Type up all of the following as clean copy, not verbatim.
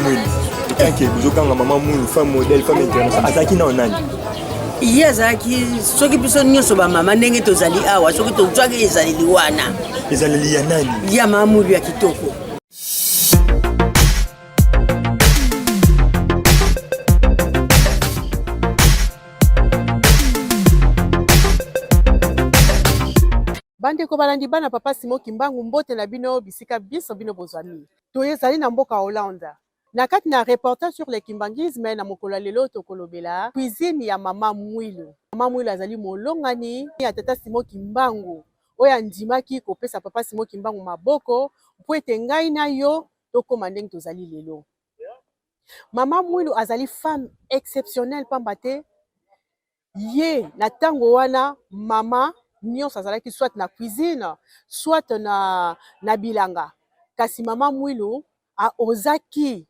Mwili. Tant que vous avez maman Mwili, femme modèle, femme internationale, azaki na onani. Iye azaki soki biso nyonso ba mama ndenge tozali awa soki tozwaki ezali liwana. Ezali ya nani? Ya mama Mwili ya kitoko. Bande ko balandi bana papa Simon Kimbangu mbote na bino bisika biso bino bozwami. Toyezali na mboka Hollande. Na kati na reportage sur le kimbangisme na mokolo lelo tokolobela cuisine ya mama Mwilu. Mama Mwilu azali molongani ya tata Simon Kimbangu. Oya ndimaki kopesa papa Simon Kimbangu maboko po ete ngai na yo tokoma ndenge tozali lelo. Mama Mwilu azali femme exceptionnelle pamba te ye na tango wana mama nyonso azalaki soit na cuisine soit na bilanga kasi mama Mwilu ozaki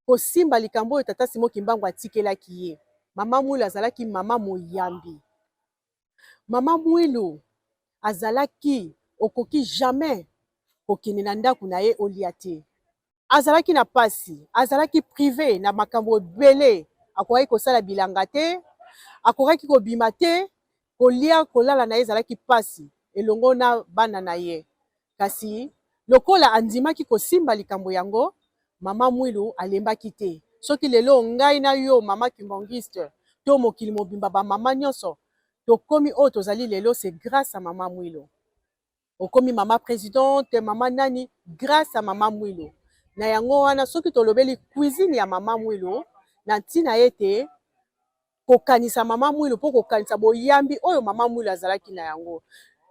kosimba likambo oyo tata Simon Kimbangu atikelaki ye. Mama Mwilu azalaki mama moyambi. Mama Mwilu azalaki okoki jamais kokende na ndako na ye olia te. Azalaki na pasi, azalaki privé na makambo ebele, akokaki kosala bilanga te, akokaki kobima te, kolia kolala na ye ezalaki pasi elongo na bana na ye. Kasi lokola andimaki kosimba likambo yango, mama Mwilu alembaki te. Soki lelo ngai na yo mama kimbangiste to mokili mobimba ba mama nyonso tokomi oyo tozali lelo, c'est grâce à mama Mwilu. Okomi mama présidente, mama nani, grâce à mama Mwilu. Na yango wana soki tolobeli cuisine ya mama Mwilu na ntina ete kokanisa mama Mwilu po kokanisa boyambi oyo mama Mwilu azalaki na yango.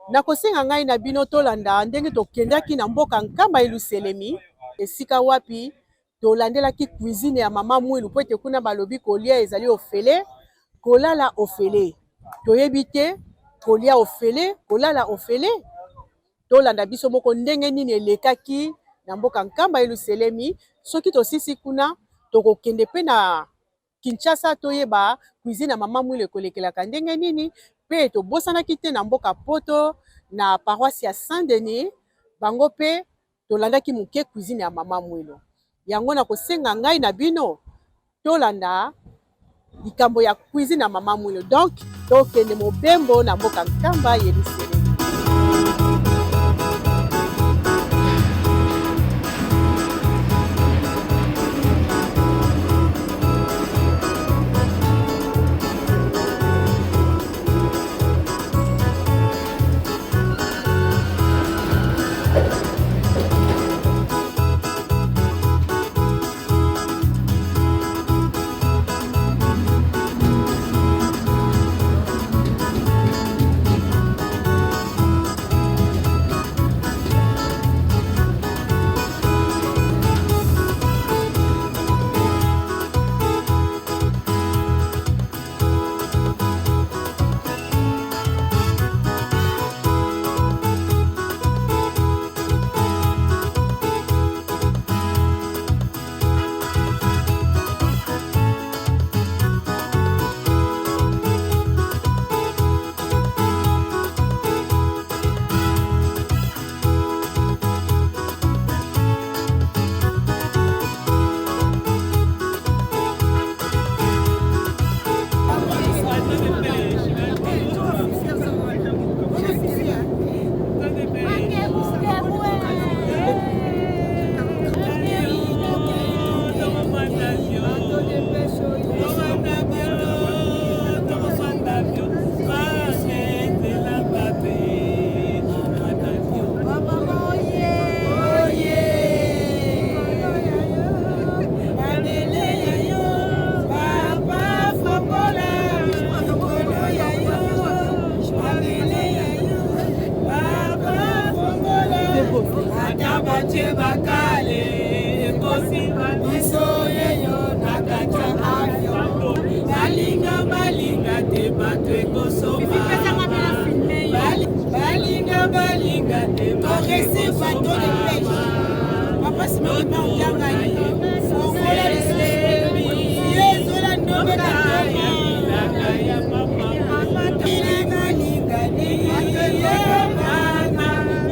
Na kosenga ngai na bino tolanda ndenge tokendaki na mboka Nkamba Eluselemi esika wapi tolandelaki cuisine ya mama Mwilu po ete kuna balobi kolia ezali ofele, kolala ofele. Toyebi te kolia ofele, kolala ofele. Tolanda biso moko ndenge nini elekaki na mboka Nkamba Eluselemi. Soki tosisi kuna tokokende pe na Kinshasa toyeba cuisine ya mama Mwilu ekolekelaka ndenge nini, pe tobosanaki te na mboka Poto na paroisse ya Saint-Denis bango pe tolandaki muke cuisine ya mama Mwilu. Yango na kosenga ngai na bino tolanda likambo ya cuisine ya mama Mwilu. Donc tokende mobembo na mboka Nkamba Eluselemi.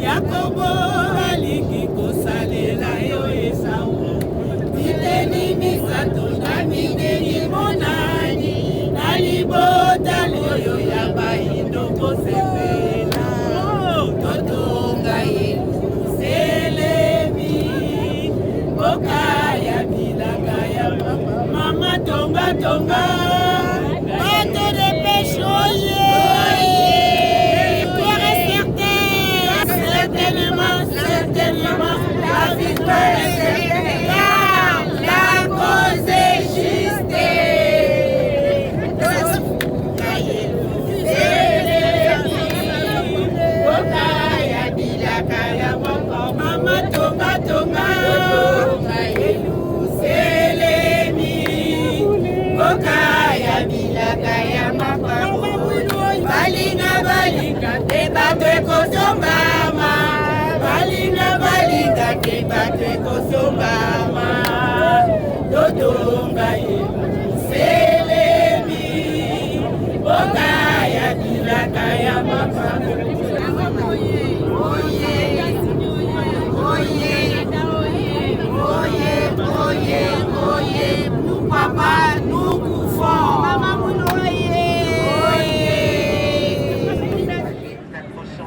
Yakobo alingi kosalela yo esau. tonga tonga, bateau de pêche, victoire est certaine, certainement, la victoire est certaine, car la cause est juste. Mama tonga tonga, Okaya bilaka ya mapamo balinga balinga te batwe kosombama balinga te batwe kosombama totonga ye selemi okaya bilaka ya mapamo oye papa nous couvons maman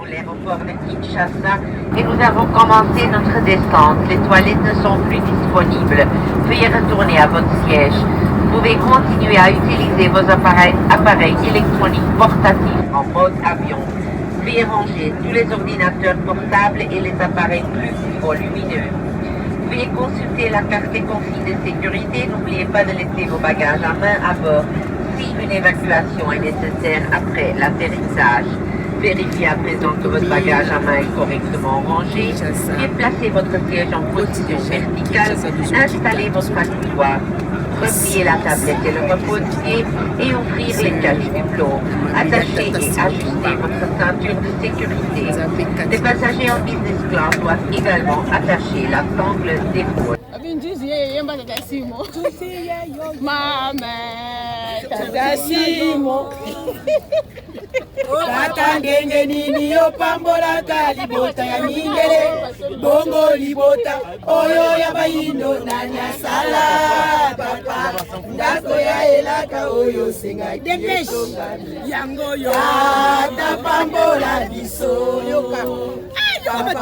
l'aéroport de Kinshasa et nous avons commencé notre descente. Les toilettes ne sont plus disponibles. Veuillez retourner à votre siège. Vous pouvez continuer à utiliser vos appareils électroniques portatifs en mode avion. Veuillez ranger tous les ordinateurs portables et les appareils plus volumineux. Veuillez consulter la carte et consignes de sécurité. N'oubliez pas de laisser vos bagages à main à bord si une évacuation est nécessaire après l'atterrissage. Vérifiez à présent que votre bagage à main est correctement rangé. Veuillez placer votre siège en position verticale. Installez votre accessoire. Repliez la tablette et le repose-pied et ouvrir les caches du plomb. Attachez et ajustez votre ceinture de sécurité. Les passagers en business class doivent également attacher la sangle d'épaule. Tata ngenge nini opambola libota ya mindele bongo libota oyo ya bayindo nani asala papa ndako ya elaka oyo senga depeshe yango yo tata pambola biso papa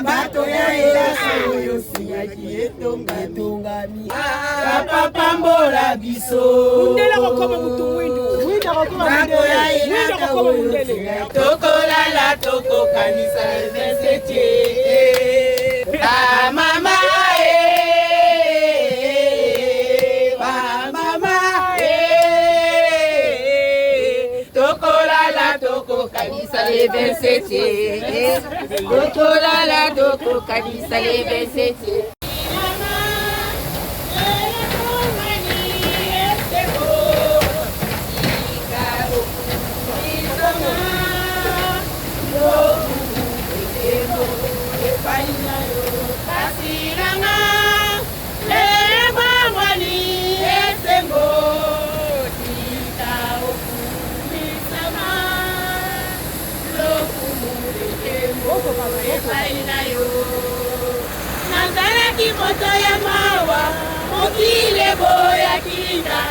bato ya elaka oyo senga kietonga tongami papa pambola biso ndela kokoma mutu mwindu ndako ya elaka tokolala tokokanisa evesetie bamama bamama tokolala tokokanisa evesetie tokolala tokokanisa evesetie. Nazalaki moto ya mawa mokile boya kinga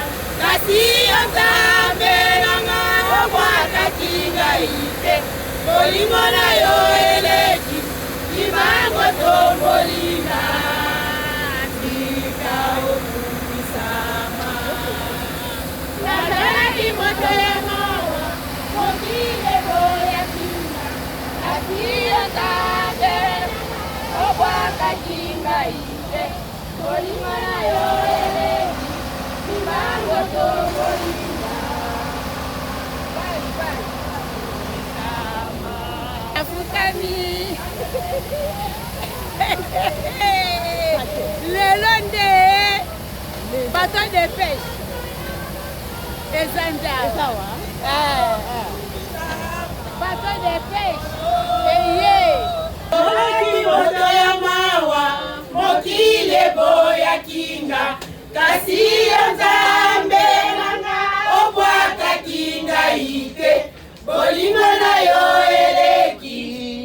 kasi Nzambe nanga obwaka kinga ite bolingo na yo eleki libango tombolinga tika okumisama. Nazalaki moto ya mawa mokile boya kinga kasi Nzambe obwaka kinga ite bolingo na yo eleki libango tombolinga afukami lelo nde bateau de pêche ezanja bateau de pêche eye olaki moto ya mawa mokile boya kinga kasi Nzambe nanga obwaka kinga ite bolingo na yo eleki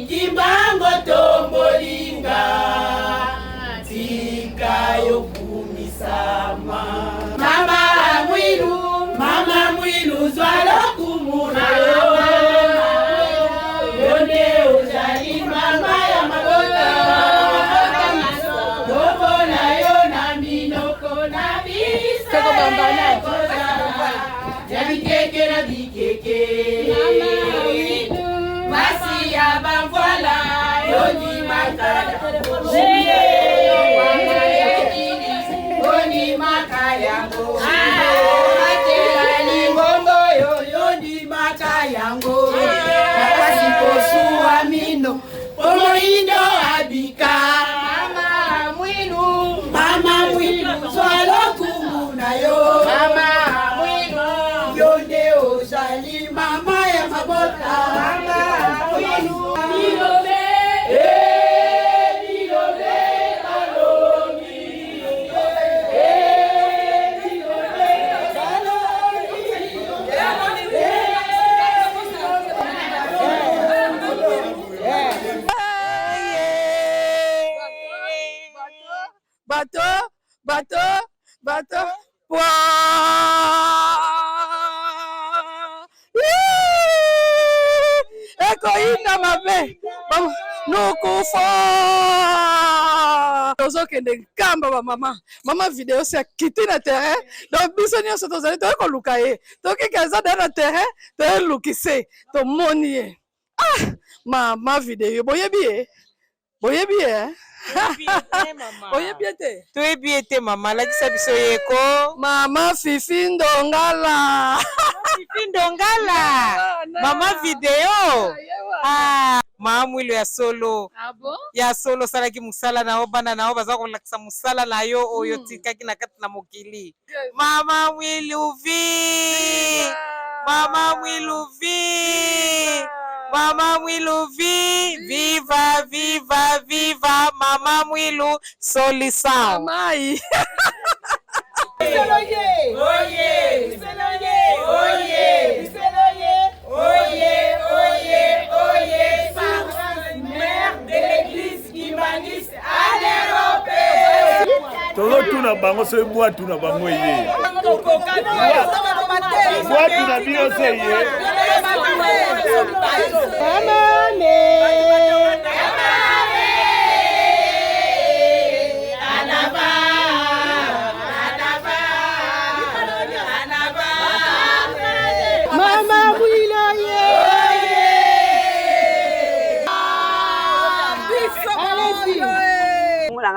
kimbango tombolinga tika yokumisama. Mama mwilu zwalo kumuna yonde ujali mama ya mabota bobo na yo na minoko na bis Bateau. Ekoina mabe. Nukufa. Tozokende kamba ba mama. Mama vidéo c'est quitter le terrain. Donc biso nyonso tozali to ko lukaye. To kikaza na terrain, to lukise. To moni. Ah, mama vidéo boyebi. Boyebi Oye bien te. Tu es bien te maman la kisa biso yeko. Mama Fifi Ndongala. Fifi Ndongala. Mama video. Ah, mama mwilo ya solo. Abo? Ya solo salaki musala na obana na oba za kolakisa musala na yo oyo tikaki na kati na mokili. Mama Mwiluvi. Mama Mwiluvi. Mama Mwilu viva viva viva Mama Mwilu solisa. Mai. Oye, oye, oye, oye, oye, oye, mère de l'église Kimbangis à l'Europe. Todo tuna bango so bwa tuna bango ye. Bwa tuna bio se ye.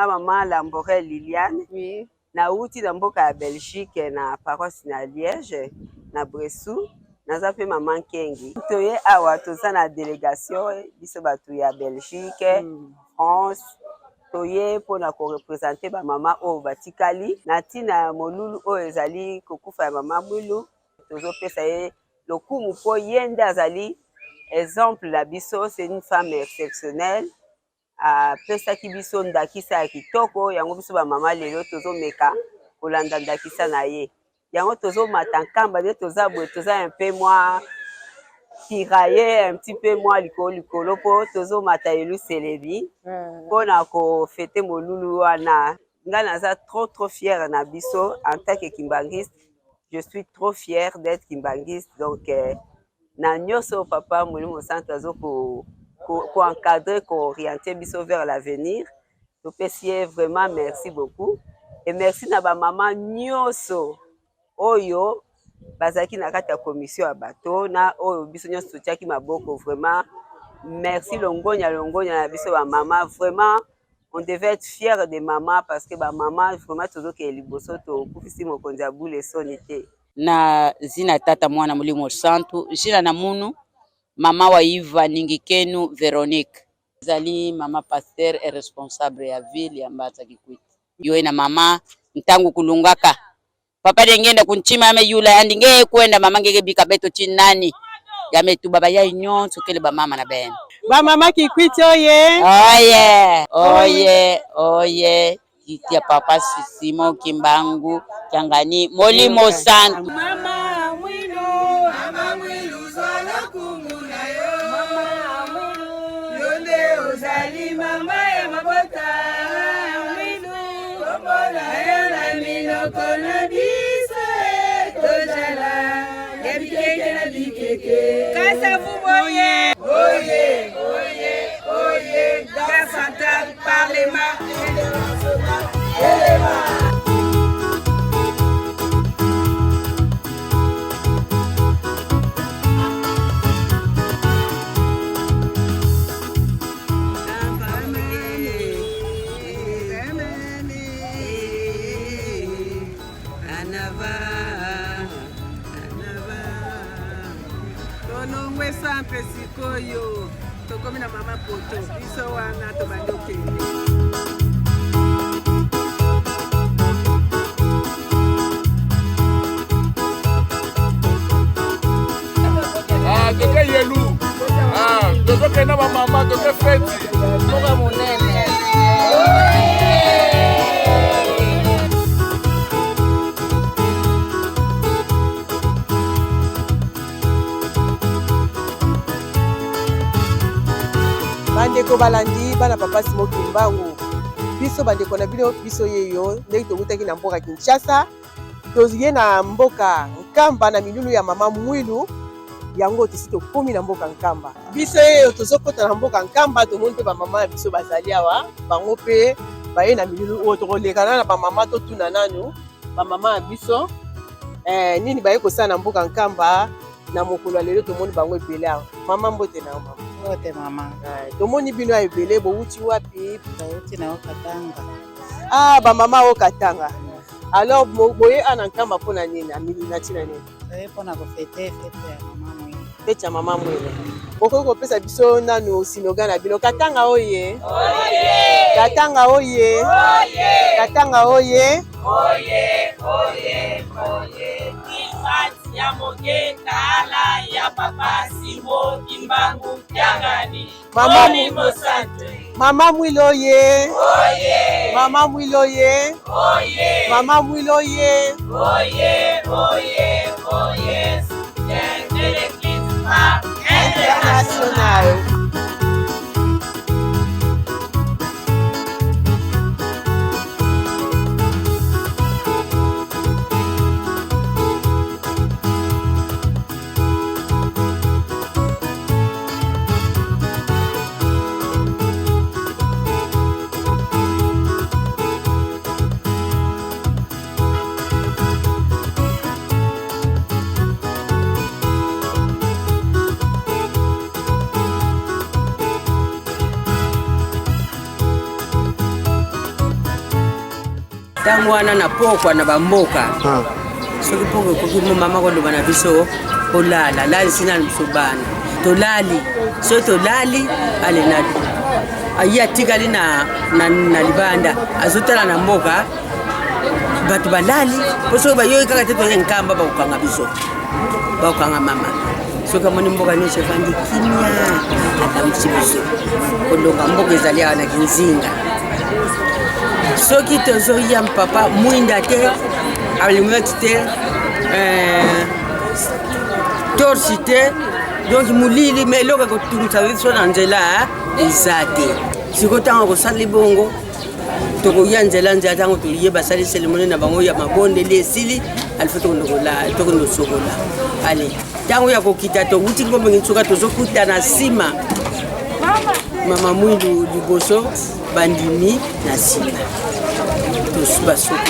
Maman Lamborel Liliane, oui. Na uti na mboka ya Belgique na paroisse na Liège na Bressou naza pe maman Kengi toye awa toza na délégation biso batu ya Belgique France toye pona ko représenter ba mama o batikali na tina molulu o ezali kokufa ya mama Mwilu tozo pesa ye lokumu po yende azali exemple la biso, c'est une femme exceptionnelle. Pesaki biso ndakisa ya kitoko yango biso ba mama lelo tozo meka kolanda ndakisa na ye yango tozo matankamba de toza boye toza un peu moi tiraillé un petit peu moi likolo po tozo mata elu celebi pona ko fêter molulu wana nga naza trop fière na biso en tant que kimbangiste. Je suis trop fière d'être kimbangiste donc na nyoso papa Molimo Centre azo ko encadrer, orienter biso vers l'avenir. Donc vraiment merci beaucoup et merci na ba maman nyoso oyo bazaki na kati ya commission ya bato na oyo biso nyoso totiaki maboko vraiment merci longonya na biso ba maman vraiment on devait être fiers des mamans parce que ba maman vraiment tozoke liboso to kufisi mokonzi ya bule sonité na zina tata mwana Molimo Centre jina na munu mama wa Iva Ningikenu Veronique zali mama pasteur et responsable ya ville ya Mbatsa Kikwiti yo na mama ntangu kulungaka papa dengenda kunchima ame yula andinge kwenda mama ngeke bika beto chinani yame tu baba ya nyonso kele ba mama na ben ba mama Kikwiti oye oye kitia papa Sisimo Kimbangu Changani Molimo Centre Mama Mwilu zala kumuna yo Mama Mwilu yonde ozali mama ya mabota Mwilu kombola ya na minoko na biso tojala ya bikeke na bikeke kasa fuboye oye Gasantal Parlement Tolongwe sampe sikoyo. Tokomi na mama poto. Biso wana tobandi okende. Toke yelu. Toke na mama, toke feti. Toke monene. Bandeko balandi bana papa Simon Kimbangu. Biso bandeko na bino biso yeyo ndenge tokutaki na mboka Kinshasa. Tozie na mboka Nkamba na milulu ya mama Mwilu. Yango tisi tokomi na mboka Nkamba. Biso yeyo tozokota na mboka Nkamba tomoni pe ba mama ya biso bazali awa. Bango pe baye na milulu oyo tokolekana na ba mama totuna nanu. Ba mama ya biso nini baye kosala na mboka Nkamba na mokolo lelo tomoni bango ebele awa. Mama mbote na mama. Mbote mama. Tomoni bino ya ebele bouti wapi? Bauti na Okatanga. Ah ba mama Okatanga. Alors boye ana Nkamba pona nini? Amili na tina nini? Pona ko fete ya mama Mwilu. Fete ya mama Mwilu. Boko kopesa biso nanu sinoga na bino Katanga oye. Oye. Katanga oye. Oye. Katanga oye. Oye, oye, oye. Kifati ya mogeta ala ya papa Simon Kimbangu Kyangani. Mama Mwilu oye. Oye. Mama Mwilu oye. Oye. Mama Mwilu oye. Oye, oye, oye. International. Tangu wana na pokwa na bamboka. Soki poko koki mama ko lobana biso olala lali sina msobana. Tolali. So tolali ale na aya tikali na libanda. Azotala na mboka. Batu balali. Poso bayo kaka teto Nkamba ba ukanga biso. Ba ukanga mama. Soka moni mboka ni chefandi kimia. Atamsibiso. Kolonga mboka ezali ana kinzinga. Soki tozo ya papa mwinda te alimeti te torsi te donc mulili me loka kotumisa biso na nzela izate siko tanga kosala bongo tokoya nzela tango tuliye basali selemone na bango ya mabonde lesili alfa tokonosokola ale tango ya kokita tokuti ngombe ngitsuka tozokuta na sima mama Mwilu liboso bandimi na sima tosubasokola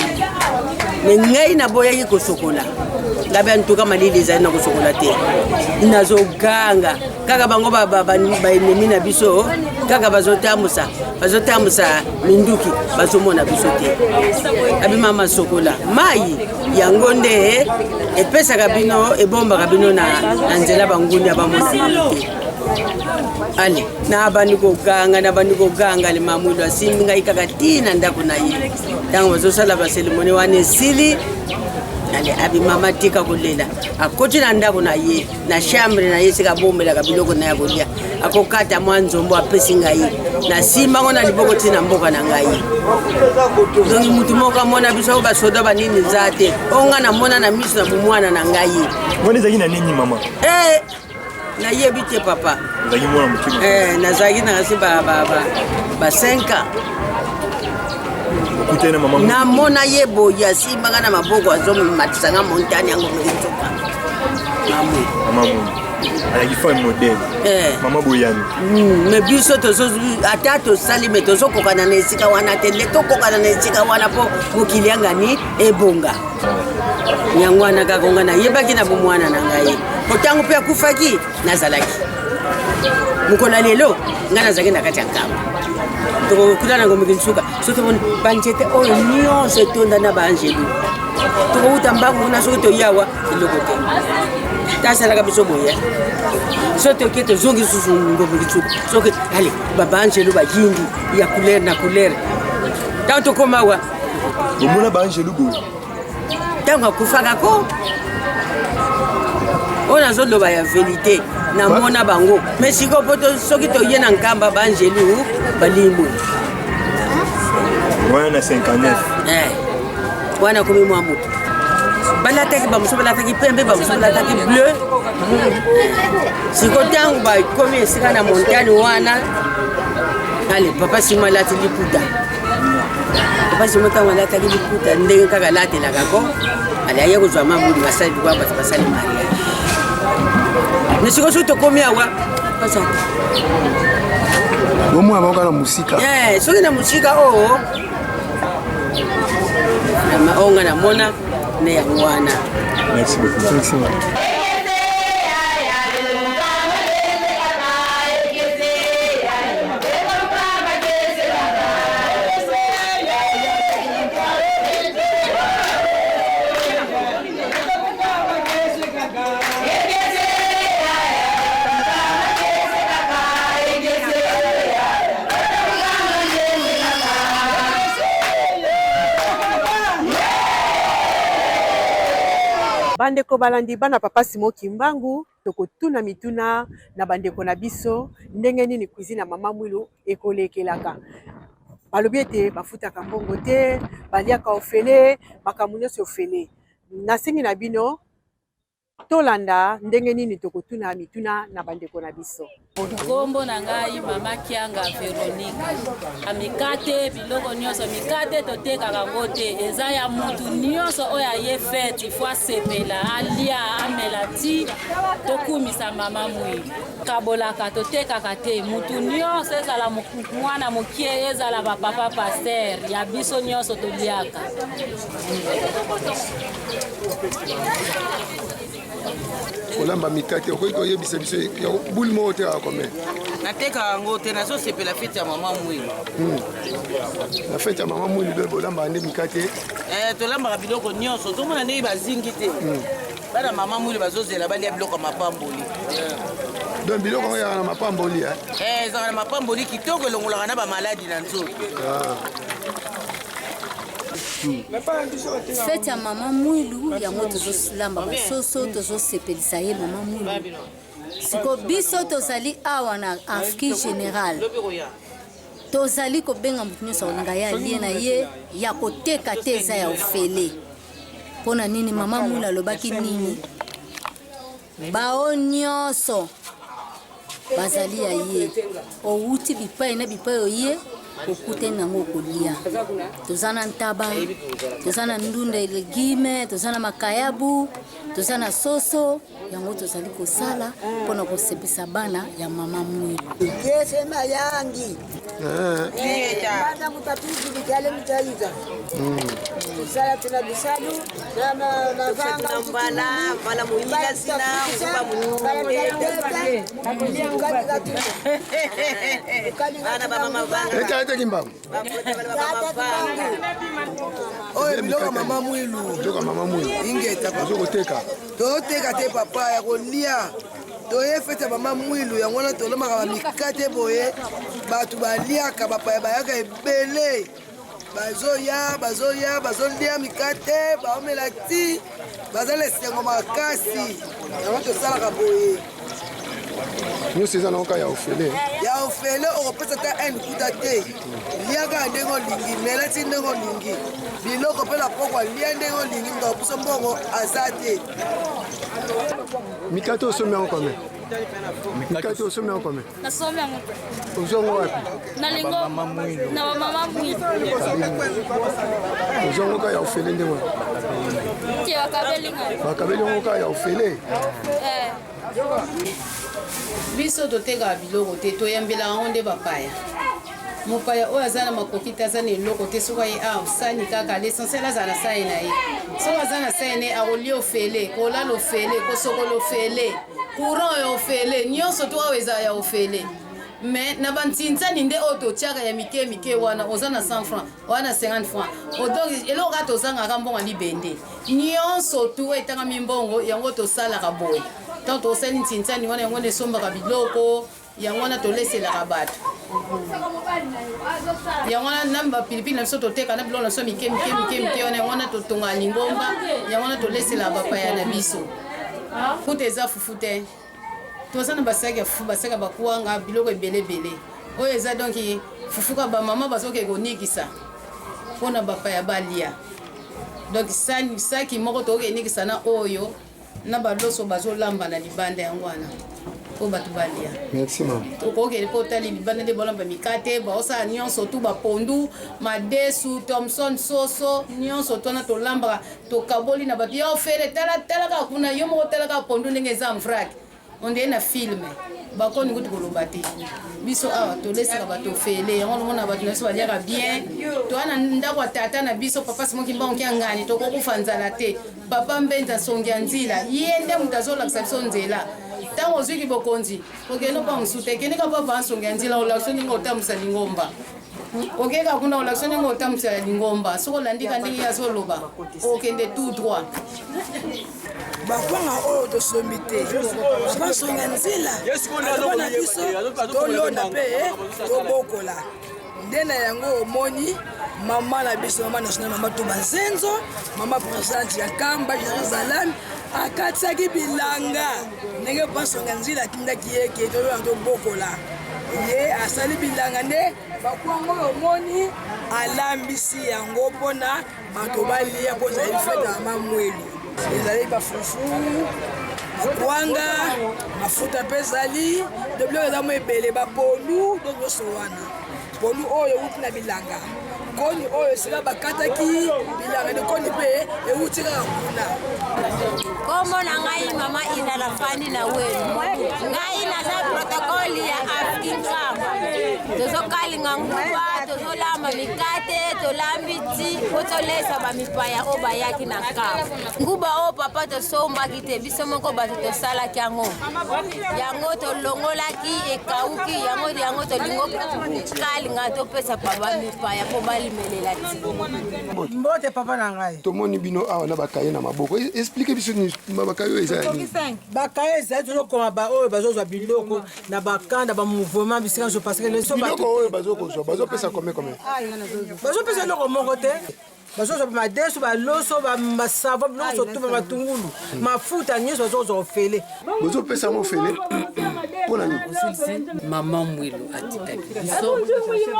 me ngai na boyaki kosokola ngabe antuka malili ezali na kosokola te nazoganga kaka bango baenemi na biso kaka bazotambusa minduki bazomona biso te abimama sokola mai yango nde epesaka bino ebombaka bino na nzela banguni abamona te ale na bandi koganga le mama Mwilu asimbi ngai kaka tina ndako na ye ntango bazosala baselemone wana esili ale abi mama tika kolela akoti na ndako na ye na chambre na ye sika bombelaka biloko na ya kolia akokata mwa nzombo apesi ngai na simba ngo na liboko tina mboka na ngai dongi mutu moko amona biso basoda banini za te onga na mona na miso na bumwana na ngai Mwani zaki na nini mama? Na yebi te papa. Zaki mwana mutuli. Nazaki na kasi ba 5 ans. Kutena mama. Na mona yebo ya simba kana maboko azomu matisanga montani yango mlitoka. Mama. Alakifa modèle. Mama Boyani. Me biso tozo atato sali me tozo kokana na esika wana te leto kokana na esika wana po mukilianga ni ebonga. Nyangwana kakonga na yebaki na bumwana na ngai. Otango pe akufaki nazalaki. Mukola lelo ngana zake na kati ya Nkamba. Toko kutana ngombe kinsuka. Soto banjete oyo nyonso tonda na banjelu. Toko utambangu na soto yawa ilokote. tasalaka biso boye so toke tozongi susu ngombo litsuku soki ale baba Angelo bayindi ya couleur na couleur tant tokoma wa omona ba Angelo boye ntango akufaka ko oyo nazoloba ya vérité namona bango mais siko po soki toye na nkamba ba Angelo balimwe wana na 59 wana komi mwa moto balataki bamosusu balataki pembe bamosusu balataki bleu siko ntango bakomi esika na montagne wana ale papa simo alati liputa papa simo ntango alataki liputa ndenge kaka alatelaka ko ale aye kozwa mabuli basali kwa bato basali mariage mais siko soki tokomi awa pasata bomwa baoka na musika soki na musika oyo onga namona ne yango wana. Merci beaucoup. Merci. Bandeko balandi bana papa Simon Kimbangu tokotuna mituna na bandeko na biso ndenge nini cuisine ya mama Mwilu ekolekelaka balobi ete bafutaka mbongo te baliaka ofele makambo nyonso ofele nasengi na bino tolanda ndenge nini tokotuna mituna na bandeko na biso. Kombo na ngai mama Kianga Veronica. Amikate biloko nyonso mikate totekaka ngo te eza ya mutu nyonso oyo aye fete fo asepela alia amela ti tokumisa mama Mwilu. Kabolaka totekaka te mutu nyonso ezala mwana mokie ezala bapapa paster ya biso nyonso toliaka. Olamba mikate okoki oyebisa biso ya buli moko te akome nateka yango te nazosepela fete ya mama Mwilu. Na fete ya mama Mwilu bebe olamba nde mikate tolambaka biloko nyonso tomona ndenge bazingi te bana mama Mwilu bazozela balia biloko ya mapamboli donc biloko yango yaka na mapamboli ezaka na mapamboli kitoko elongolaka na bamaladi na nzoto. Fete ya mama Mwilu yango tozolamba basoso tozosepelisa ye mama Mwilu. Siko biso tozali awa na Afrique générale tozali kobenga mutu nyonso olinga ye alie na ye ya koteka te eza ya ofele mpona nini mama Mwilu alobaki nini bao nyonso bazali ya ye outi bipai na bipai oye okute nango kolia tozana ntaba tozana ndunda legime tozana makayabu tozana soso yango tozali kosala mpona kosepisa bana ya mama Mwilu. Kese mayangi bana mutatuzi bikale mutaiza sala tuna bisalu na mavanga mbana bana muila sina kuba bana baba mavanga Kimbangu. Oye biloko mama Mwilu. Biloko mama Mwilu. Ingeta papa. Teka. Toteka te papa ya kolia. Toye fete mama Mwilu yango na tolomaka mikate boye. Batu baliaka bapaya bayaka ebele. Bazolia mikate, baomela ti. Bazala esengo makasi. Yango tosalaka boye. Nyonso eza na oka ya ofele. Ya ofele okopesa ta ene kuta te. Liaka ndenge olingi, mela ti ndenge olingi. Biloko mpe na pokwa lia ndenge olingi mutu akopusa mbongo aza te. Mikate osomi yango kome? Mikate osomi yango kome? Nasomi yango. Ozongo wapi? Nalingo na mama Mwilu. Ozongo ka ya ofele ndenge wapi? Ke wakabeli ngai. Wakabeli yango ka ya ofele? Biso toteka biloko te toyambela yango nde bapaya mopaya oyo aza na makoki te aza na eloko te soki aye sani kaka l'essentiel aza na sai na ye soki aza na sai ne akolia ofele kolala ofele kosokola ofele courant ya ofele nyonso to ayo eza ya ofele mais na bantinzani nde oyo totiaka ya mike wana oza na 100 francs wana 50 francs donc eloko kaka tozangaka mbongo libende nyonso tu etangami mbongo yango tosalaka boye tant tosali ntinzani wana yango nde esombaka biloko yango wana toleselaka bato yango wana na bapilipili na biso toteka na biloko na biso mike wana yango wana totonga lingomba yango wana toleselaka bapaya na biso futa eza fufu te toza na basaki ya fufu basaki ya bakuwanga biloko ebelebele oyo eza donc fufuka bamama bazoke konikisa mpona bapaya balia donc saki moko tokokenikisa na oyo na baloso bazolamba na libanda yango wana po bato balia. Merci maman. Okokele po tali libanda nde bolamba mikate baosala nyonso tu bapondu madesu Thomson soso nyonso tona tolambaka tokaboli na bato yo fere talaka kuna yo moko talaka pondu ndenge eza mvraki onde na filme bakoni kuti koloba te biso awa tolesaka bato fele yango nomona bato na biso baliaka bien toana ndako ya tata na biso papa simoki mbongo ya ngani tokokufa nzala te papa mbenza songi ya nzila ye nde moto azolakisa biso nzela ntango ozwiki bokonzi okende pa mosuta ekendeka papa nsongi ya nzila olakisa ndenge otambwisa lingomba okeka kuna olakisa ndenge otambwisa lingomba soki olandika ndenge azoloba okende tout droit bakwanga oyo tosombi te basonga nzela na biso tolonda mpe tobokola nde na yango omoni mama na biso mama national mama to banzenzo mama présidente ya kamba Jérusalem akatisaki bilanga ndenge basonga nzela atindaki yeke tolona tobokola ye asali bilanga nde bakwanga oyo omoni alambisi yango mpona bato balia mpo ezali fete ya mamwelu ezali bafufu bakwanga mafuta mpe ezali biloko eza mo ebele bapondu donc nyonso wana pondu oyo euti na bilanga koni oyo esika bakataki bilanga nde koni mpe euti kaka kuna kombo na ngai mama ina nafandi na wenu ngai naza protokoli ya afrikama tozokalinga nguba tozolamba mikate tolambi ti po tolesa bamipaya oyo bayaki na kama nguba oyo papa tosombaki te biso moko bato tosalaki yango tolongolaki ekauki yango tolingo kalinga topesa pa bamipaya po balimelela ti mbote papa na ngai tomoni bino awa na bakaye na maboko explique biso bakaye oyo eza nini bakaye ezali tozokoma baoyo bazozwa biloko na bakanda bamouvement bisika nyonso parce que biloko oyo bazokozwa bazopesa kome bazopesa eloko moko te bazozwa bamadeso baloso basavo biloko sotu bamatungulu mafuta nyonso bazokozwa ofele bozopesa yango ofele mpona nini mama mwilu atikaki biso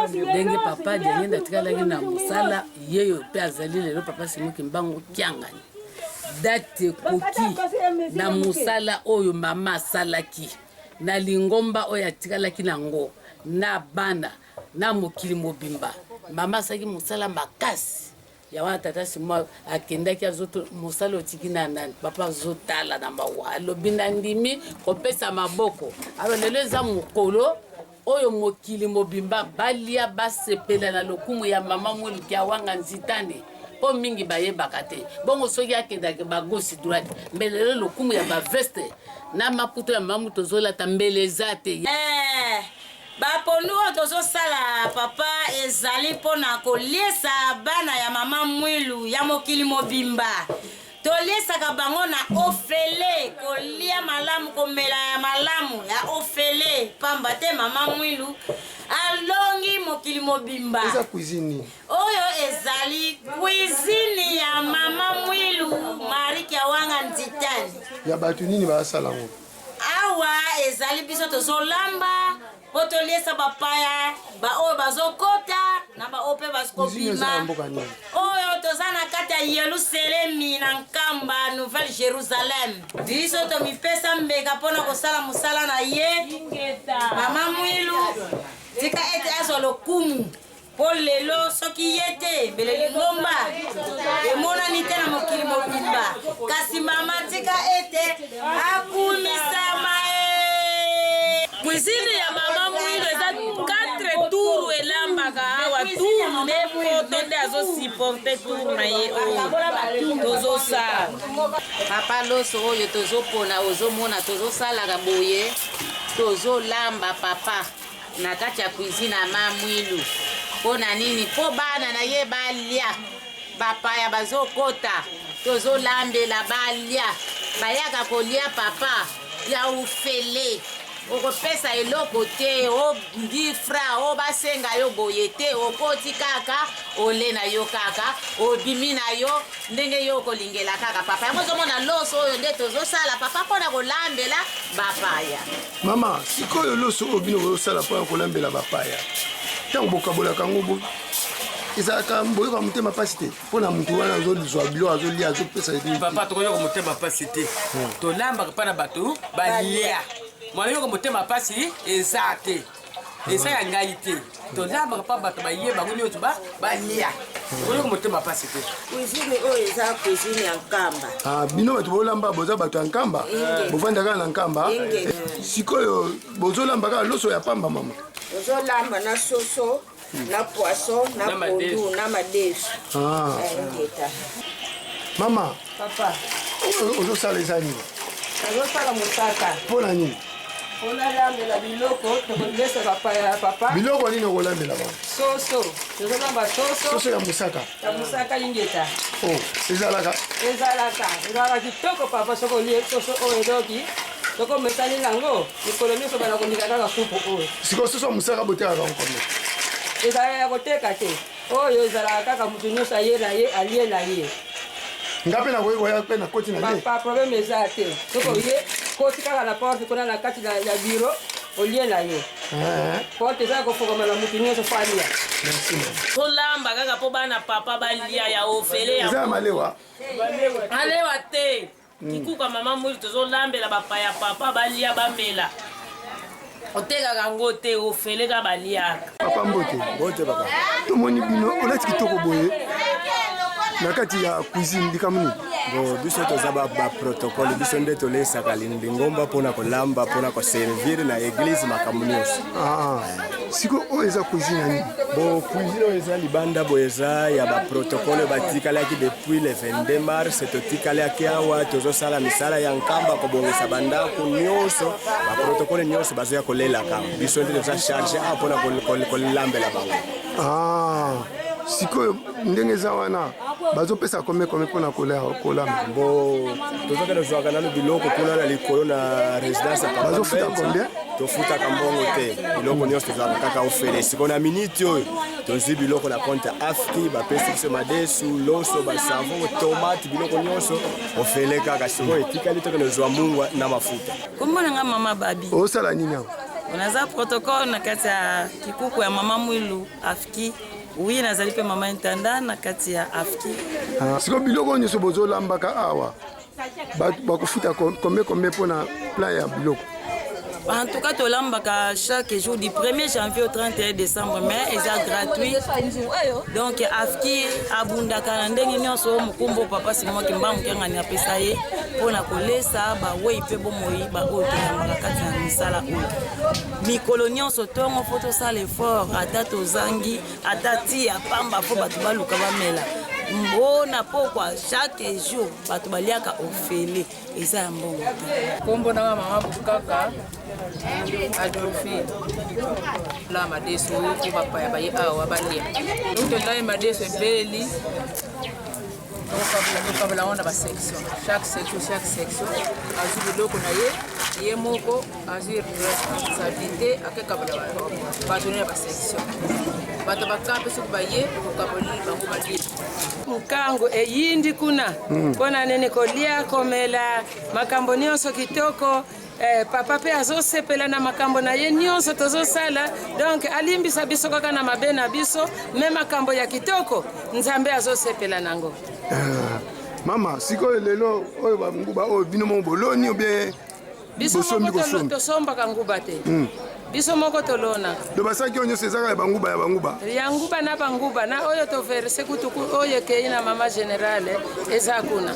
ndenge papa dianyenda atikalaki na mosala yeyo mpe azali lelo papa simoki mbango kiangani date ekoki na mosala oyo mama asalaki na lingomba oyo atikalaki nango na bana na mokili mobimba mama asalaki mosala makasi ya wana tata simo akendaki mosala otiki na nani papa azotala na mawa alobi na ndimi kopesa maboko alo lelo eza mokolo oyo mokili mobimba balia basepela na lokumu ya mama mwiluki awanga nzitane po mingi bayebaka te bongo soki akendaki bagosi droite mbele lelo lokumu ya baveste na maputo ya mama tozolata mbele eza te bapondu oyo tozosala papa ezali mpona koliesa bana ya mama mwilu ya mokili mobimba toliesaka bango na ofele kolia malamu komela ya malamu ya ofele pamba te mama mwilu alongi mokili mobimba eza cuisine oyo ezali cuisine ya mama mwilu mariki awanga nzitani ya bato nini basala ngo awa ezali biso tozolamba po toliesa bapaya baoyo bazokota na baoyo mpe bazokobima oyo toza na kati ya yerusalemi na nkamba nouvelle jérusalem biso tomipesa mbeka mpona kosala mosala na ye mama mwilu tika ete azwa lokumu po lelo soki ye te mbele lingomba emonani te na mokili mobimba kasi mama tika ete akumisama cuisine ya mama mwilu eza 4 tour elambaka awa tour nde poto nde azosiporte tour na ye oyo tozosala papa loso oyo tozopona ozomona tozosalaka boye tozolamba papa na kati ya cuisine ya mama Mwilu. Pona nini? Po bana na ye balia. Bapaya bazokota. Tozolambela balia. Bayaka kolia papa ya ufele. Okopesa eloko te, o ngifra, o basenga yo boye te, okoti kaka, ole na yo kaka, obimi na yo, ndenge yo kolingela kaka papa. Yango zomona loso oyo nde tozosala papa mpona kolambela bapaya. Mama, sikoyo loso obino kozosala mpona kolambela bapaya. Ntango bokabolaka yango ezalaka boyoka motema pasi te mpona motu wana azozwa bilo azolia azopesa papa tokoyoka motema pasi te tolambaka mpona bato balia mwana yoka motema pasi eza te eza ya ngai te tolambaka mpa bato baye bango nyonso balia tokoyoka motema pasi te cuisine oyo eza cuisine ya nkamba. bino bato bolamba boza bato ya nkamba bovandaka na nkamba sikoyo bozolambaka loso ya pamba mama ozolamba na soso na poisson na pondu na madesu. Mama papa ozosala eza nini? azosala mosaka mpona nini? mpona lambela biloko tokolesa bapaya papa. Biloko nini okolambela ba? Soso tozolamba soso ya mosaka. Ya mosaka ingeta. Ezalaka kitoko papa soko olie soso oyo edoki soko mesani nango mikolo nyonso bana kolika kaka supu oyo. Sikoyo soso ya mosaka botekaka nkome? Ezalaka ya koteka te oyo ezalaka kaka motu nyonso aye na ye alie na ye. Nga mpe nakoya mpe na koti na ye? Pas problème eza te soko oye koti kaka na porte kuna na kati ya biro olie na ye. Porte eza kofokama na motu nyonso fo alia. Tolamba kaka mpo bana papa balia ya ofele eza ya malewa? Malewa te kikuka mama Mwilu tozolambela bapaya papa balia bamela otekaka yango te ofele ka baliaka. Papa mbote papa tomoni bino olati kitoko boye na kati ya cuisine likambo nini? Biso toza baprotokole biso nde tolesaka lingomba mpona kolamba mpona koservire na eglise makambo nyonso. Siko oyo eza cuisine ya nini? Cuisine oyo eza libanda boye eza ya baprotokole batikalaki depuis le 22 mars totikalaki awa tozosala misala ya nkamba kobongisa bandako nyonso baprotokole nyonso bazoya kolelaka biso nde toza charge awa mpona kolambela bango. Sikoyo ndenge eza wana bazopesa kome mpona kolamba? Tozoka tozwaka nano biloko kuna na likolo na résidence bazofuta combien? Tofutaka mbongo te biloko nyonso tozwaka kaka ofele sikoyo na miniti oyo tozwi biloko na konte afki bapesi biso madesu loso basavo tomate biloko nyonso ofele kaka sikoyo etikali toke nozwa mungwa na mafuta. Kombona mama babi osala nini awa? Onaza protocole na kati ya kikuku ya mama Mwilu afki. Oui, nazali pe mama intendant na kati ya afki. Siko biloko nyonso bozolambaka awa bakofuta combien mpona plan ya biloko? En tout cas, tolambaka chaque jour du 1er janvier au 31 décembre, mais eza gratuit. Donc afki abundaka na ndenge nyonso mukumbo papa Simon Kimbangu kengani apesa ye mpona kolesa bawei mpe bomoi baoyo toyambaka kati na misala oyo. Mikolo nyonso ntongo fo tosala effort ata tozangi ata ti ya pamba fo bato baluka bamela mbona pokwa chaque jour bato baliaka ofele eza ya mbongo te. Kombo na mama bukaka Adolphine la madeso ko bapaya baye awa balia donc là madeso ebeli okabla ona ba section chaque section azu biloko na ye moko azu responsabilité akekabla bato na ba section bato bakampe soki baye okaboli bango balie mukango eyindi kuna mpona nene kolia komela makambo nyonso kitoko. Papa pe azosepela na makambo na ye nyonso tozosala donc alimbisa biso kaka na mabe na biso me makambo ya kitoko nzambe azosepela nango. Mama sikoyo lelo oyo banguba oyo bino mo boloni obie biso moko tosombaka nguba te biso moko tolona do basaki onyo sezaka ya banguba ya nguba na banguba na oyo toverse kutuku oyo kei na mama generale eza kuna.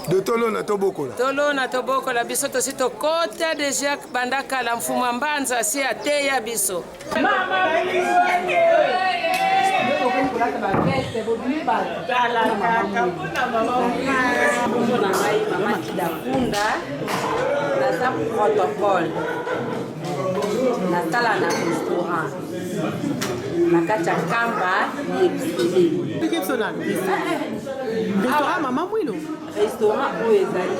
De tolona tobokola biso tosi tokota deja banda kala mfumu wa mbanza si ateya biso. Naza protocole nasala na restaurant na kati ya nkamba restaurant mama mwilo restaurant oyo ezali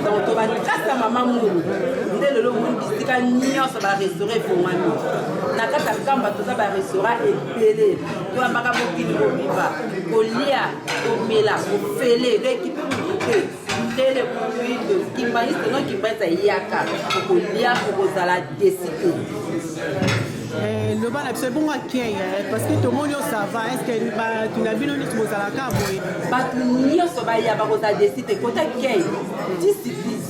donc tobatrasa mama mwilo nde lelo moni bisika nyonso barestaurant efongwami na kati ya nkamba toza barestaurant ebele toyambaka mokili kobiba kolia komela kofele rekipe moke ndele kuido kimbaniste no kimbanisa yaka kokolia kokozala desite le bana biso ebongo akei parce que tomoni oyo ça va est ce que bato na bino neti bozalaka boye bato nyonso baya bakozala desite kota kei discipline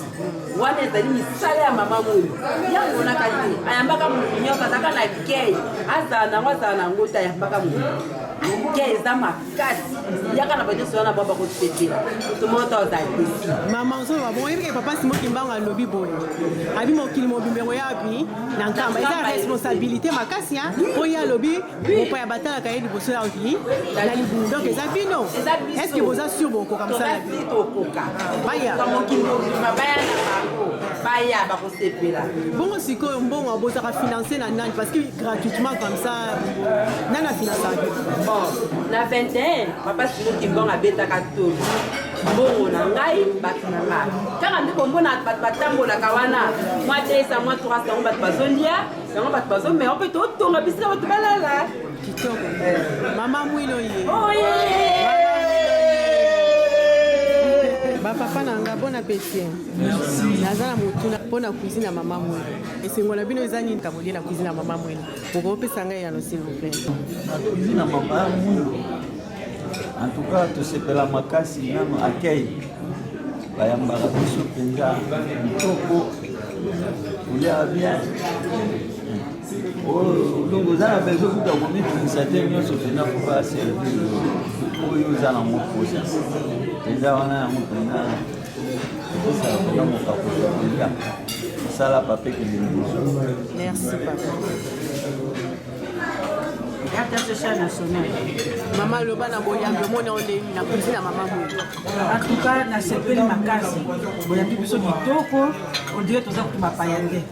wana ezali misala ya mama moyo yangonaka te ayambaka motu nyonso azalaka na kei azala nango azala nango te ayambaka motu kei eza makasi yaka na banyonso wana bao bakosepela tomona ta ozala desi mama ozoloba bon oyebike papa simoki mbango alobi boye abi mokili mobimba oyabi na nkamba eza responsabilité makasi oyo alobi mopaya batalaka ye liboso ya oki na libungu donc eza bino est ce que boza sur bokoka mosala baya baya bakosepela bongo sikoyo mbongo abozaka financer na nani parce que gratuitement comme ça nani afinancaka bon na 21 papa simoki mbongo abetaka tolo mbongo na ngai bato na ngai kaka nde komona bato batambolaka wana mwa tesa mwa turasa yango bato bazolia yango bato bazomea mpe totonga bisika bato balala kitoko mama mwilo ye bapapa na nga bon appétit naza na motuna mpo na cuisine ya mama mwilo esengo na bino eza nini kabolie na cuisine ya mama mwilo okopesa ngai yano s'il vous plaît cuisine ya mama mwilo en tout cas tosepela makasi nano akei bayambaka biso mpenza kitoko kolia bien donc oza na besoin kuta komitungisa te nyonso mpenza po baservir oyo oza na mokosa mpenza wana yango mpenza ekosala mpena mokakosa kolia osala pape kende liboso merci papa Association nationale. Mama loba na boyambi omona onde na cuisine ya mama mwilo. En tout cas na sepeli makasi. Boyambi biso kitoko, on dirait toza kutu bapaya nde.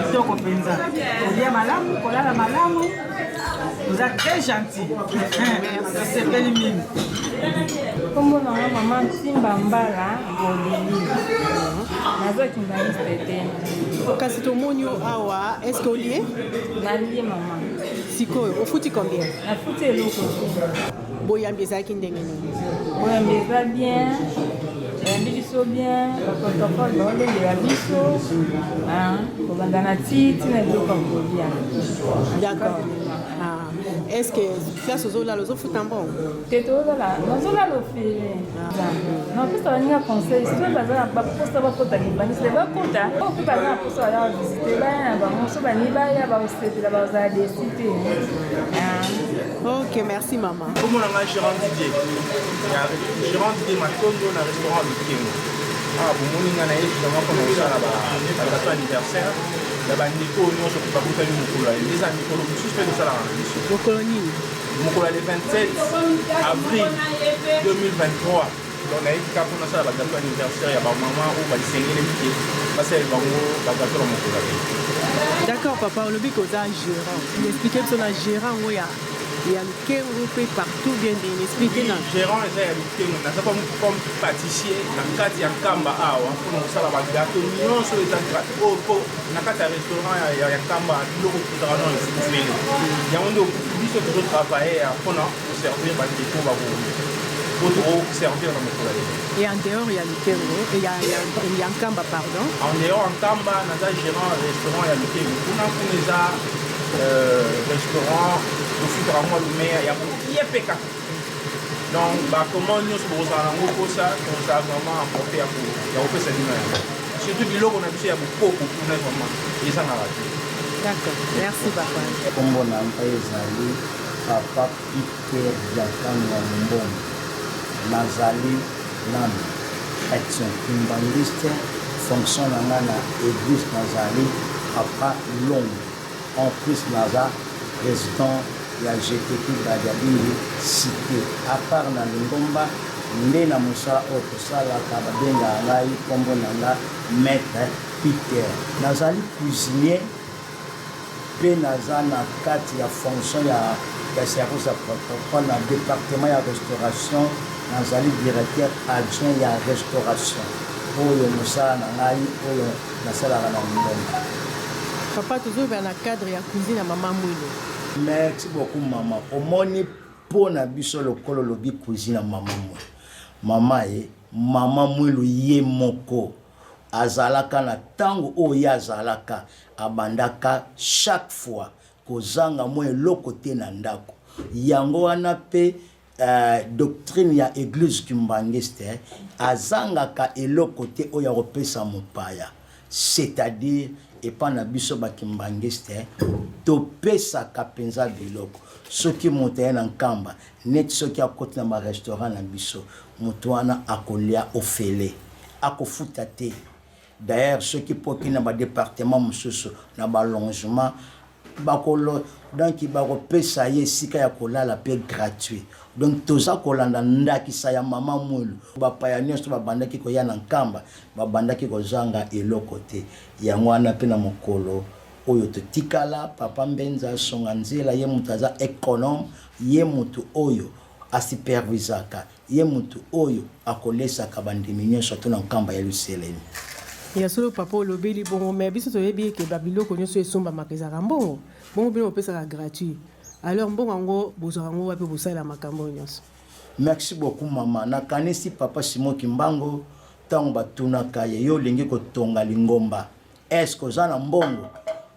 Kitoko penza. Kolia malamu, kolala malamu. Vous êtes très gentil. Sepeli mimi. Kombo na mama Simba Mbala Bolili. Nazo kimbaniste tena. Kasi tomoni awa, est-ce que olie? Nalie maman. Sikoyo, ofuti combien? Nafuti eloko. Boyambi ezalaki ndenge nini? Boyambi eza bien. Boyambi biso bien. Protocole baolendela biso. Kobanda na titi na biloko ya kolia. D'accord. Est-ce que place ozolala ozofuta mbongo? Te tozolala nazolala ofele. Napesa baninga conseil soki baza na baposa bakota libanisi bakota okoki baza na posa baya bavisite baya na bango so bani baya baosepela bazala desite. Ok, merci maman. Comment on a Gérant Didier? Gérant Didier Matondo na restaurant Lukengo. Bomoninga na ye justement comme on ça là-bas à gâteau anniversaire. La bandiko nous se coupe à mokolo les amis ko mosusu pe kosala na biso mokolo nini mokolo le 27 avril 2023 donc na yiki kapona sala ba gâteau anniversaire ya ba maman ou ba sengele mike basel bango ba gâteau mokolo d'accord papa olobi koza gérant expliquer biso na gérant oya ya Lukengo pe partout bien expliquer na gérant eza ya Lukengo naza comme pâtissier na kati ya nkamba awa mpona kosala ba gâteau nyonso eza po na kati ya restaurant ya nkamba biloko tozala nano esifele yango nde biso tozotravaille mpona koservir bandeko po tokoservir na mokolo et en dehors ya Lukengo ya nkamba pardon en dehors ya nkamba naza gérant restaurant ya Lukengo kuna eza restaurant ofutaka mwa lumeya ya mokie mpe kaka donc bacommande nyonso bokozala nango kosa tozala vraiment emporte ya kopesa bino yango surtout biloko na biso ya bokoko kuna vraiment eza na rajo d'accord merci papa kombo na ngai ezali papa Peter Jakanga Mbongo nazali nano action kimbaniste fonction na nga na église nazali papa long en plus naza président ya GTP Badiabingi cité à part na Lingomba nde na mosala oyo tosalaka babengaka ngai kombo na nga maître Peter nazali cuisinier pe naza na kati ya fonction ya service ya protocole na département ya restauration nazali directeur adjoint ya restauration oyo mosala na ngai oyo nasalaka na Mbongo. Papa tozoba na cadre ya cuisine ya mama Mwilo. Merci beaucoup mama. Omoni po na biso lokolo lobi cuisine ya mama Mwilo. Mama Mwilo ye moko azalaka na tango oyo azalaka abandaka chaque fois kozanga mo eloko te na ndako. Yango wana pe doctrine ya église kimbangiste azangaka eloko te oyo kopesa mopaya, c'est-à-dire epa na biso bakimbangiste topesaka penza biloko soki moto ye na nkamba neti soki akoti na barestaurant na biso moto wana akolia ofele akofuta te. D'ailleurs soki poki na badepartement mosusu na balongement bakolo donc bakopesa ye esika ya kolala pe gratuit. Donc toza kolanda ndakisa ya mama Mwilo bapaya nyonso babandaki koya na nkamba babandaki kozanga eloko te. Yango wana pe na mokolo oyo totikala papa Mbenza songa nzela ye mutu aza économe ye mutu oyo asupervisaka ye mutu oyo akolesaka bandimi nyonso to na nkamba ya Luselemi. Ya solo papa olobeli bongo mais biso toyebi ke babiloko nyonso esomba makezaka mbongo bongo bino opesaka gratuit. Alors mbongo yango bozwaka yango wapi bosala makambo nyonso? Merci beaucoup mama. Nakanisi papa Simon Kimbango tango batunaka ye yo lingi kotonga lingomba est-ce que za na mbongo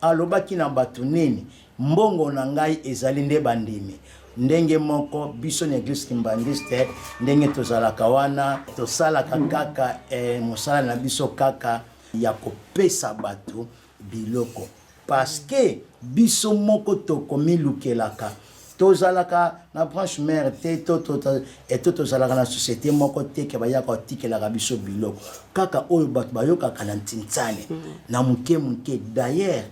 alobaki na batu nini mbongo na ngai ezali nde bandimi ndenge moko biso na église kimbangiste ndenge tozalaka wana tosalaka kaka mosala na biso kaka ya kopesa batu biloko parce que biso moko tokomilukelaka tozalaka na branche mère te to tozalaka na société moko te ke bayaka otikelaka biso biloko kaka oyo batu bayokaka na ntintsane na muke d'ailleurs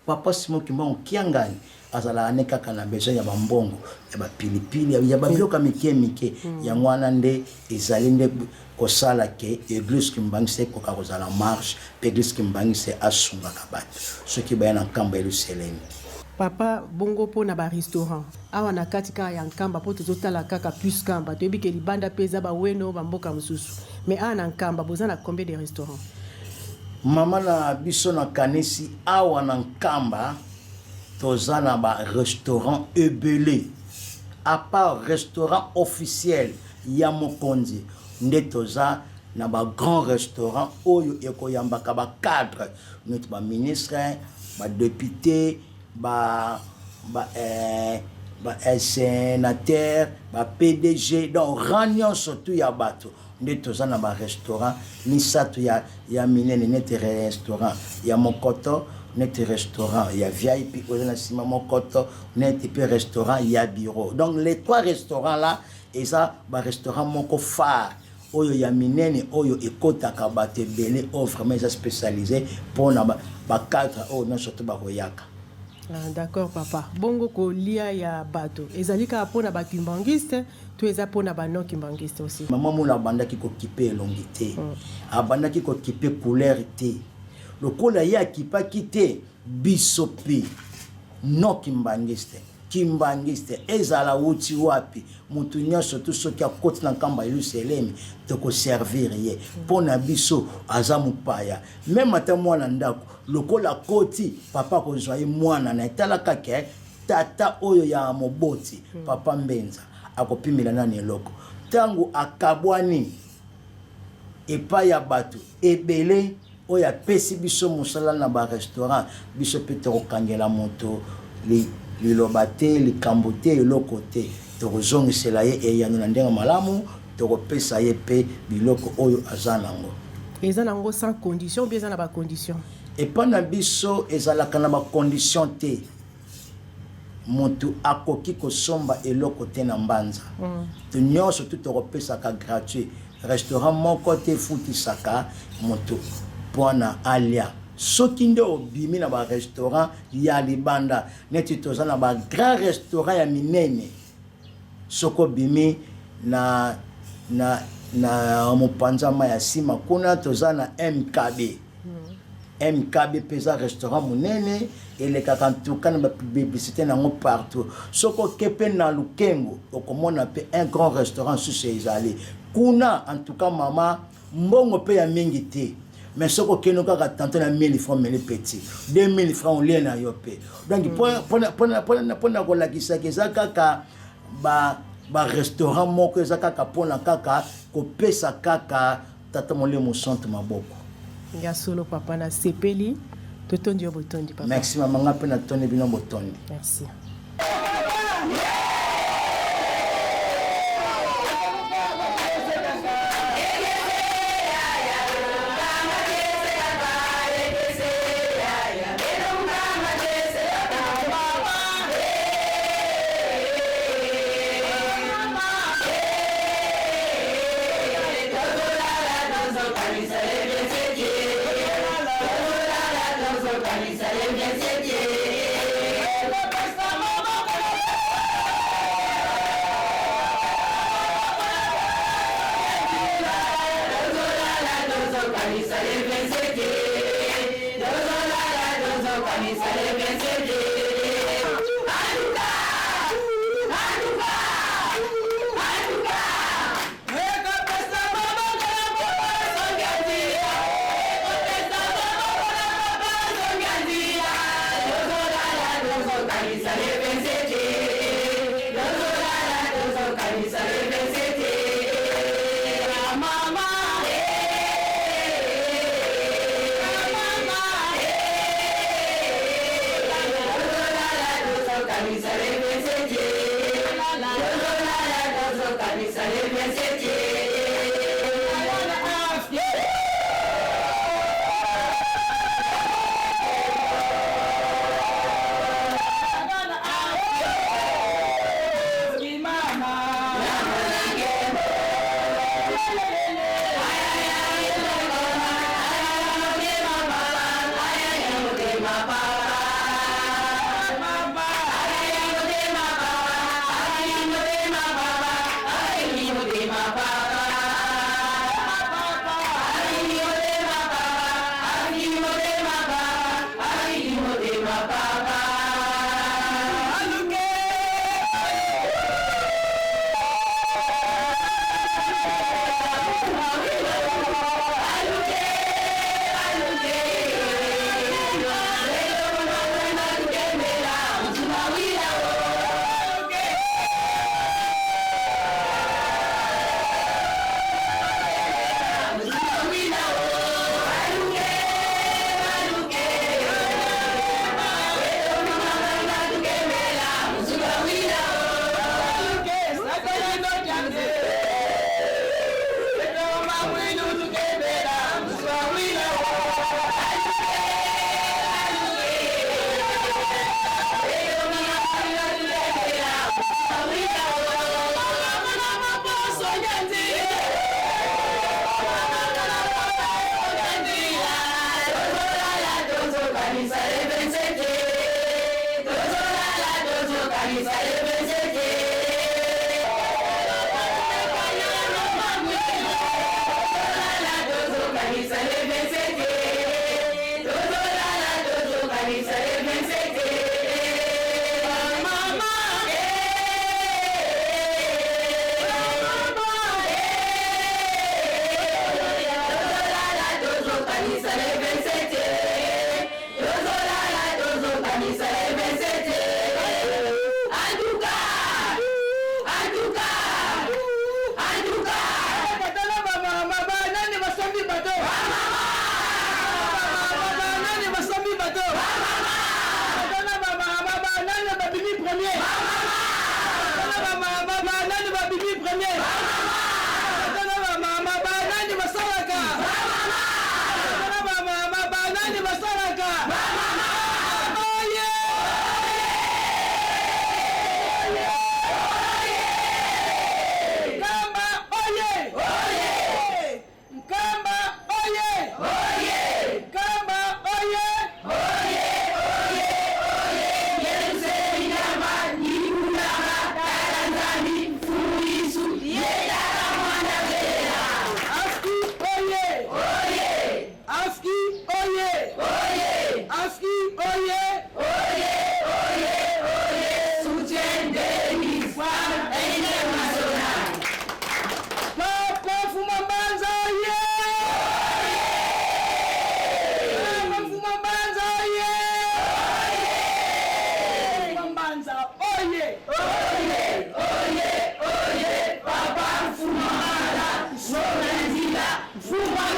papa Simon Kimbango kiangani azala ane kaka na besoin ya bambongo ya bapilipili ya babiloko mike ya mwana nde ezali nde kosala ke église kimbangise koka kozala marche pe église kimbangise asungaka bato soki baya na nkamba ya Luselemi. Papa bongo po na ba restaurant awa na katika ya nkamba po tozotala kaka plus kamba toyebi ke libanda pe eza baweno bamboka mosusu mais awa na nkamba boza na combien de restaurants? Mama na biso na kanisi awa na nkamba toza na ba restaurant ebele à part restaurant officiel ya mokonzi nde toza na ba grand restaurant oyo ekoyambaka ba cadre notre ba ministre ba député ba sénateur ba PDG donc ranyon surtout ya bato nde toza na ba restaurant misato ya minene nete restaurant ya mokoto nete restaurant ya VIP oza na sima mokoto nete pe restaurant ya bureau. Donc les trois restaurants là eza ba restaurant moko phare oyo ya minene oyo ekotaka bato ebele oyo vraiment eza spécialisé mpona ba4 oyo nyonso to bakoyaka. Ah, d'accord papa bongo kolia ya bato ezali kaka mpona bakimbangiste to eza mpona banon kimbangiste aussi? Mama Mwilo abandaki kokipe elongi te abandaki kokipe couleur te lokola ye akipaki te biso mpe non kimbangiste ezala wuti wapi mutu nyonso to soki akoti na nkamba ya Luselemi tokoservir ye mpona biso aza mopaya meme ata mwana ndako lokola koti papa kozwa ye mwana na etalaka ke tata oyo ya moboti papa Mbenza akopimela nani eloko tango akabwani epai ya bato ebele oyo apesi biso mosala na ba restaurant biso pe tokokangela moto liloba te likambo te eloko te tokozongisela ye eyano na ndenge malamu tokopesa ye pe biloko oyo aza nango. Eza nango sans condition ou bien eza na ba condition? Epa na biso ezalaka na ba condition te motu akoki kosomba eloko te na mbanza to nyonso tu tokopesaka gratuit restaurant moko te futisaka motu mpona alia soki nde obimi na ba restaurant ya libanda neti toza na ba grand restaurant ya minene soko bimi na mopanzama ya sima kuna toza na MKB MKB pesa restaurant monene elekaka ntuka na publicité nango partout soko kepe na lukengo okomona pe un grand restaurant susu ezali kuna en tout cas mama mbongo pe ya mingi te mais soko keno kaka tante na 1000 francs mele petit 2000 francs olie na yo pe donc pona kolakisa keza kaka ba restaurant moko eza kaka pona kaka kopesa kaka tata molemo centre maboko nga solo papa na sepeli totondi yo botondi papa merci mama nga pe na tondi bino botondi merci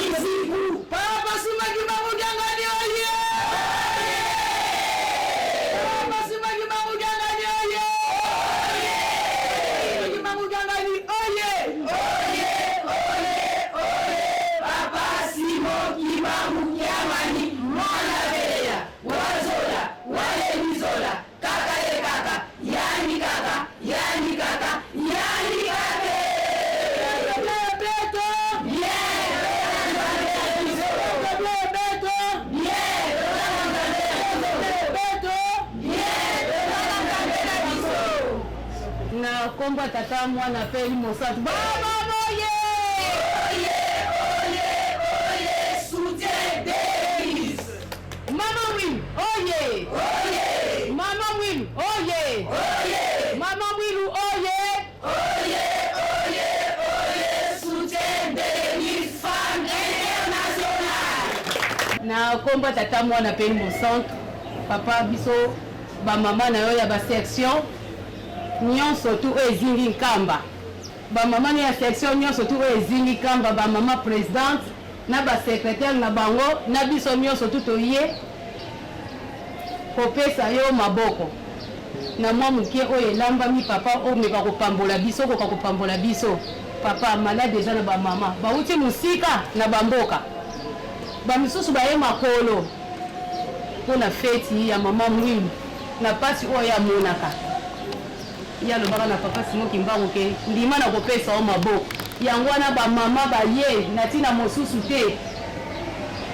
Kizibu. Papa Simaki Mamujangani oye! Papa Simaki Mamujangani oye! Simaki Mamujangani oye! Oye, oye, oye! Papa Simaki Mamujangani mwana beya wazola wale mizola kaka ye kaka yani kaka yani kaka yani kaka beto na kombo tata mwana pe limosatu baba boye oye oye oye soutien Denis mama win oye oye mama win oye oye mama win oye oye oye oye soutien Denis femme internationale na kombo tata mwana pe limosatu papa biso ba mama na yo ya ba section nyonso tu ezingi nkamba ba mama ya section nyonso tu ezingi nkamba ba mama présidente na ba secrétaire na bango na biso nyonso tu toye kopesa yo maboko na mwa mukie oyo elambami papa omeka kopambola biso koka kopambola biso papa malade eza na ba mama bauti musika na bamboka bamisusu baye makolo mpona feti ya mama mwili na pasi oyo amonaka ya lobaka na papa Simon Mbangu ke ndima na kopesa o maboko yango wana ba mama baye na tina mosusu te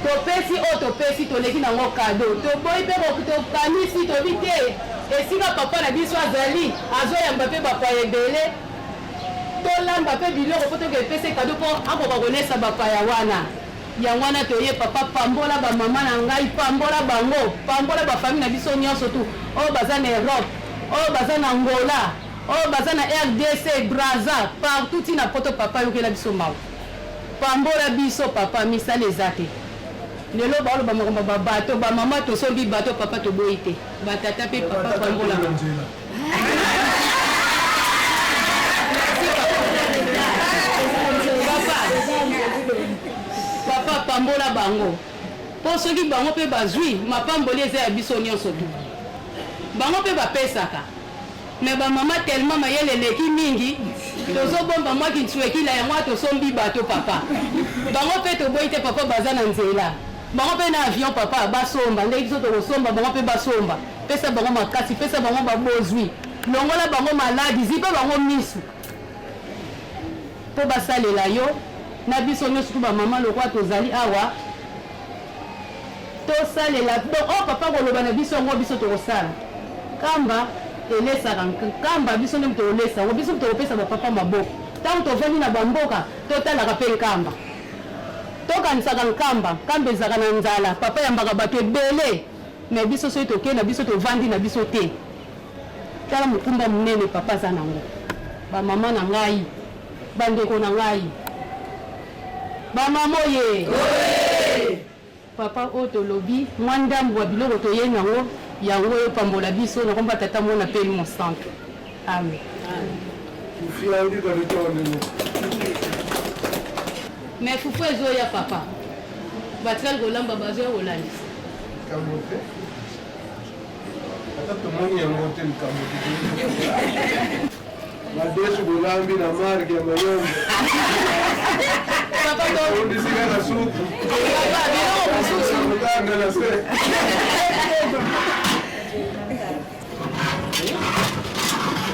topesi o topesi toleki nango kado toboyi pe tokanisi tobi te esika papa na biso azali azoyamba pe bapaya ebele tolamba pe biloko po tokepesa kado mpo akoka konesa bapaya wana yango wana toye papa pambola ba mama na ngai pambola bango pambola ba famille na biso nyonso tu oyo baza na Europe oyo baza na Angola oyo baza na RDC Brazza partout tina poto papa yokela biso mawu pambola biso papa misala eza te lelo baoloba makomba babato bamama tosombi bato papa toboyi te batata mpe papa pambola papa pambola bango mpo soki bango mpe bazwi mapamboli eza ya biso nyonso tu bango mpe bapesaka me bamama tellement mayele eleki mingi tozobomba mwa kintuekila yango tosombi bato papa bango mpe toboyi te papa baza na nzela bango mpe na avion papa basomba ndenge biso tokosomba bango mpe basomba pesa bango makasi pesa bango babozwi longola bango maladi zi mpe bango misu mpo basalela yo na biso nyonso tu bamama lokwa tozali awa tosalela donc o papa koloba na biso yango biso tokosala kamba elesaka nkamba biso nde tolesa yango biso tokopesa bapapa maboko ntango tovandi na bamboka totalaka mpe nkamba tokanisaka nkamba ezaka na nzala papa yambaka bato ebele me biso soki tokei na biso tovandi na biso te tala mokumba monene papa aza nango bamama na ngai bandeko na ngai bamama oye papa oyo tolobi mwa ndambo ya biloko toye nango yango oyo pambola biso nakomba tata mona mpe mosantu amen me fufu ezoya papa batikali kolamba bazoya kolandisa ata tomoni yango te likambo madesu kolambi na marke ya mayombe ondisika na suku otanga na se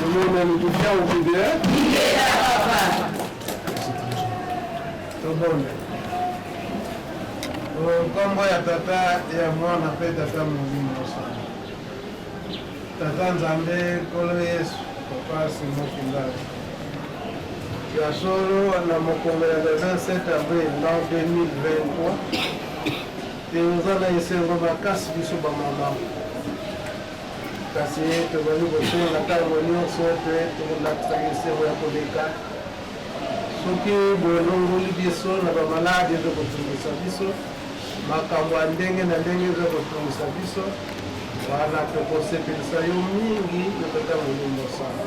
omona nitukia ukide tobonde kombo ya tata ya mwana mpe tata molimo osana tata nzambe kolo yesu papa Simon Mbangu ya solo na mokongo ya 27 avril na 2023 toza na esengo makasi biso bamama kasi tozali kosenga ntango nyonso te tolakisaka esengo ya koleka soki bolongoli biso na bamaladi eza kotungisa biso makambo ya ndenge na ndenge eza kotungisa biso wana tokosepelisa yo mingi na tata molimo sana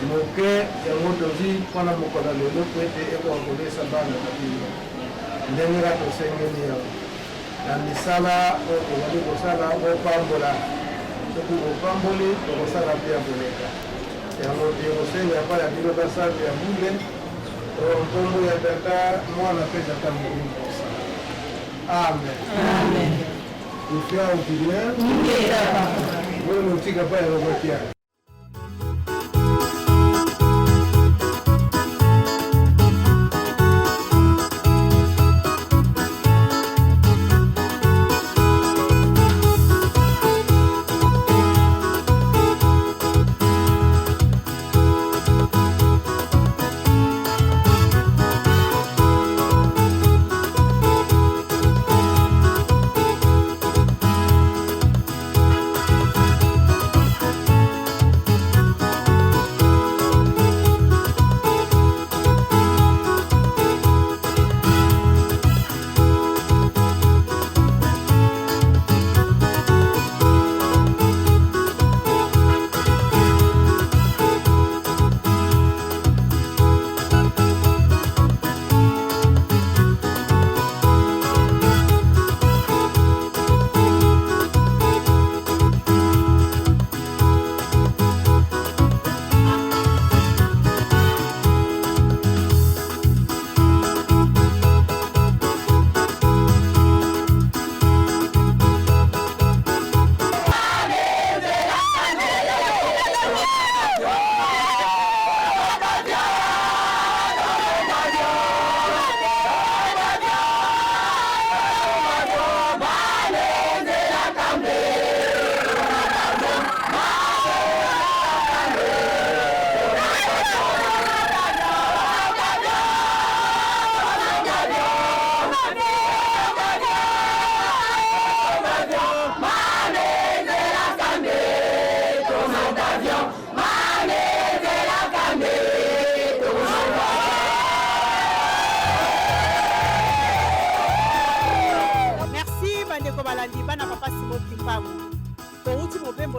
moke yango tozwi mpona mokolo lelo po ete ekoka kolesa bana na bino ndenge kaka tosengeli yo na misala oyo tozali kosala opambola soki opamboli tokosala mpe ya koleka yango tokosenga epai ya bino basavi ya bule oyo nkombo ya tata mwana mpe tata molimo kosala amen kufia ukilia wewe utika pale robotia.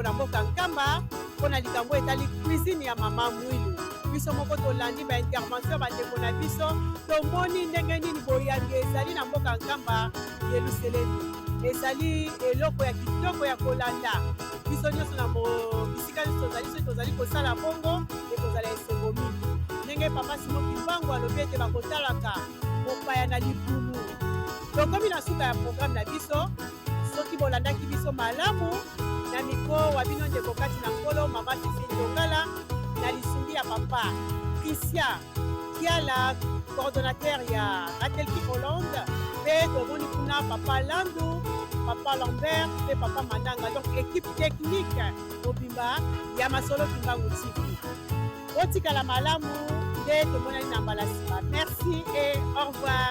na mboka Nkamba mpona likambo etali cuisine ya mama Mwilu. Biso moko tolandi ba intervention bandeko na biso tomoni ndenge nini boyange ezali na mboka Nkamba Yelusalemi. Ezali eloko ya kitoko ya kolanda. Biso nyonso na bisika nyonso tozali kosala bongo ekozala esengo mingi. Ndenge papa Simon Kimbangu alobi ete bakotalaka mopaya na libumu. Tokomi na suka ya programme na biso soki bolandaki biso malamu na miko wa bino ndeko kati na nkolo mama Fifi Ndongala na lisungi ya papa Christian Kiala coordonnateur ya Atelki Hollande pe tomoni kuna papa Landu papa Lambert pe papa Mananga, donc équipe technique mobimba ya Masolo Kimbangu TV. Otikala malamu nde tomonani na mbala nsima. Merci et au revoir.